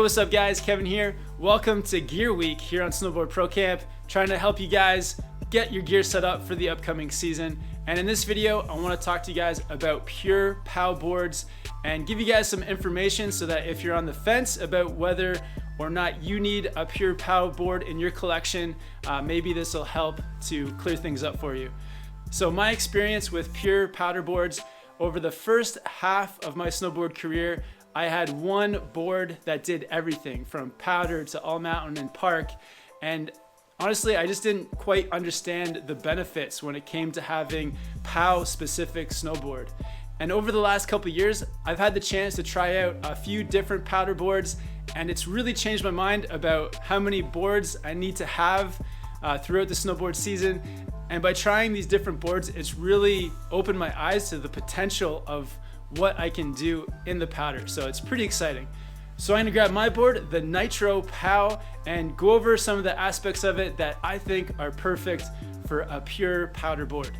what's up guys, Kevin here. Welcome to Gear Week here on Snowboard Pro Camp, trying to help you guys get your gear set up for the upcoming season. And in this video, I want to talk to you guys about pure POW boards and give you guys some information so that if you're on the fence about whether or not you need a pure POW board in your collection, maybe this will help to clear things up for you. So my experience with pure powder boards, over the first half of my snowboard career, I had one board that did everything from powder to all mountain and park. And honestly, I just didn't quite understand the benefits when it came to having POW specific snowboard. And over the last couple of years, I've had the chance to try out a few different powder boards, and it's really changed my mind about how many boards I need to have throughout the snowboard season. And by trying these different boards, it's really opened my eyes to the potential of what I can do in the powder. So it's pretty exciting. So I'm gonna grab my board, the Nitro POW, and go over some of the aspects of it that I think are perfect for a pure powder board.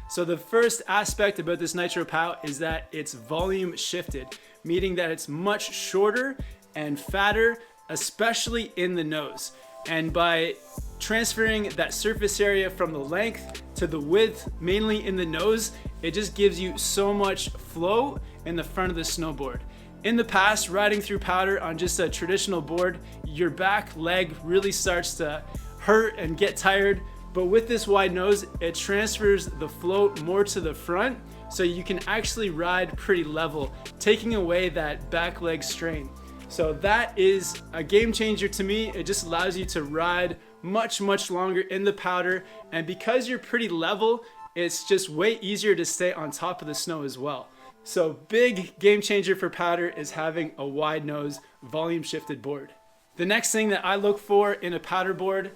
So the first aspect about this Nitro POW is that it's volume shifted, meaning that it's much shorter and fatter, especially in the nose. And by transferring that surface area from the length to the width, mainly in the nose, it just gives you so much flow in the front of the snowboard. In the past, riding through powder on just a traditional board, your back leg really starts to hurt and get tired. But with this wide nose, it transfers the float more to the front, so you can actually ride pretty level, taking away that back leg strain. So that is a game changer to me. It just allows you to ride much longer in the powder. And because you're pretty level, it's just way easier to stay on top of the snow as well. So big game changer for powder is having a wide nose, volume shifted board. The next thing that I look for in a powder board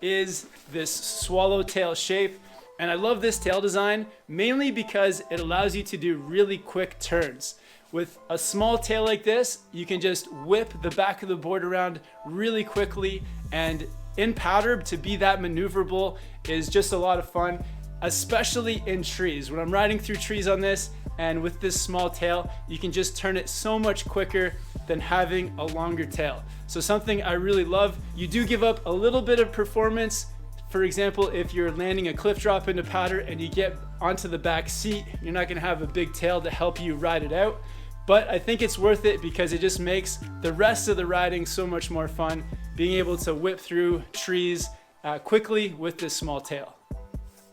is this swallowtail shape. And I love this tail design mainly because it allows you to do really quick turns. With a small tail like this, you can just whip the back of the board around really quickly, and in powder, to be that maneuverable is just a lot of fun, especially in trees. When I'm riding through trees on this, and with this small tail, you can just turn it so much quicker than having a longer tail. So something I really love. You do give up a little bit of performance. For example, if you're landing a cliff drop into powder and you get onto the back seat, you're not gonna have a big tail to help you ride it out. But I think it's worth it because it just makes the rest of the riding so much more fun, being able to whip through trees quickly with this small tail.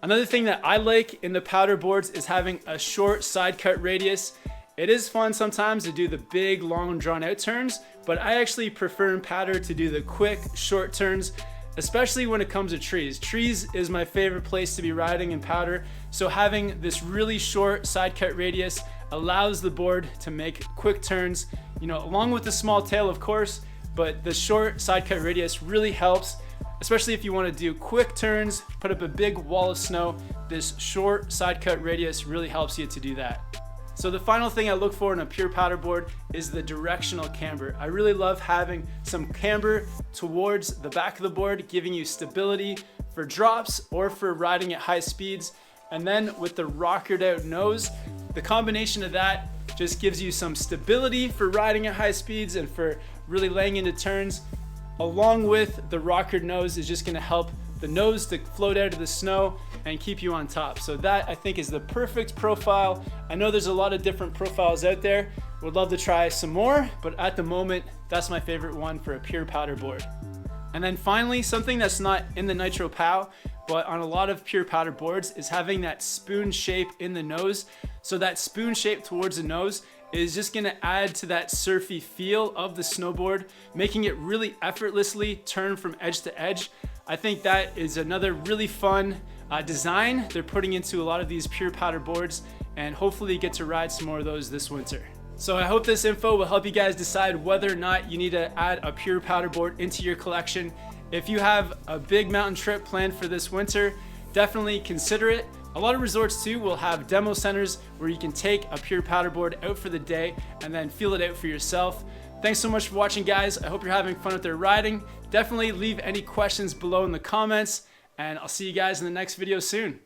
Another thing that I like in the powder boards is having a short side cut radius. It is fun sometimes to do the big, long, drawn out turns, but I actually prefer in powder to do the quick, short turns, especially when it comes to trees. Trees is my favorite place to be riding in powder, so having this really short side cut radius allows the board to make quick turns, along with the small tail of course, but the short side cut radius really helps, especially if you want to do quick turns, put up a big wall of snow. This short side cut radius really helps you to do that. So the final thing I look for in a pure powder board is the directional camber. I really love having some camber towards the back of the board, giving you stability for drops or for riding at high speeds. And then with the rockered out nose, the combination of that just gives you some stability for riding at high speeds and for really laying into turns. Along with the rockered nose is just gonna help the nose to float out of the snow and keep you on top. So that I think is the perfect profile. I know there's a lot of different profiles out there. Would love to try some more, but at the moment, that's my favorite one for a pure powder board. And then finally, something that's not in the Nitro POW, but on a lot of pure powder boards, is having that spoon shape in the nose. So that spoon shape towards the nose is just gonna add to that surfy feel of the snowboard, making it really effortlessly turn from edge to edge. I think that is another really fun design they're putting into a lot of these pure powder boards, and hopefully you get to ride some more of those this winter. So I hope this info will help you guys decide whether or not you need to add a pure powder board into your collection. If you have a big mountain trip planned for this winter, definitely consider it. A lot of resorts too will have demo centers where you can take a pure powder board out for the day and then feel it out for yourself. Thanks so much for watching, guys. I hope you're having fun with their riding. Definitely leave any questions below in the comments, and I'll see you guys in the next video soon.